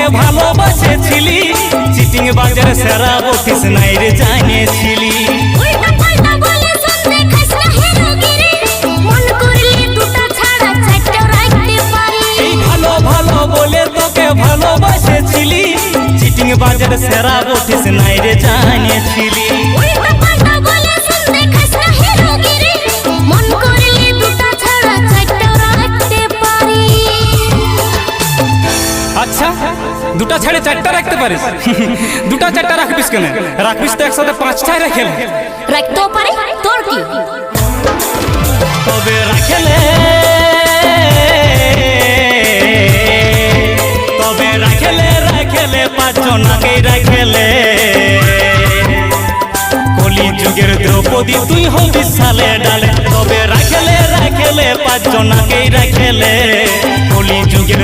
তোকে ভালোবাসেছিলি, চিটিং বাজার সেরা বকিস নাই রে জানিয়েছিলি। ভালো ভালো বলে তোকে ভালোবাসেছিলি, চিটিং বাজার সেরা বকিস নাই রে জানিয়েছিলি। আচ্ছা, দুটা ছেড়ে চারটা রাখতে পারিস? দুটা চারটা রাখবিস কেন? রাখবিস তো একসাথে পাঁচটাই রাখেলে। রাখতেও পারে, তোর কি? তবে রাখেলে, তবে রাখেলে রাখেলে পাঁচজনাকেই রাখেলে। কলি যুগের দ্রৌপদী তুই হবি সালে ডালে। তবে রাখেলে রাখেলে পাঁচজনাকেই রাখেলে। কলি যুগের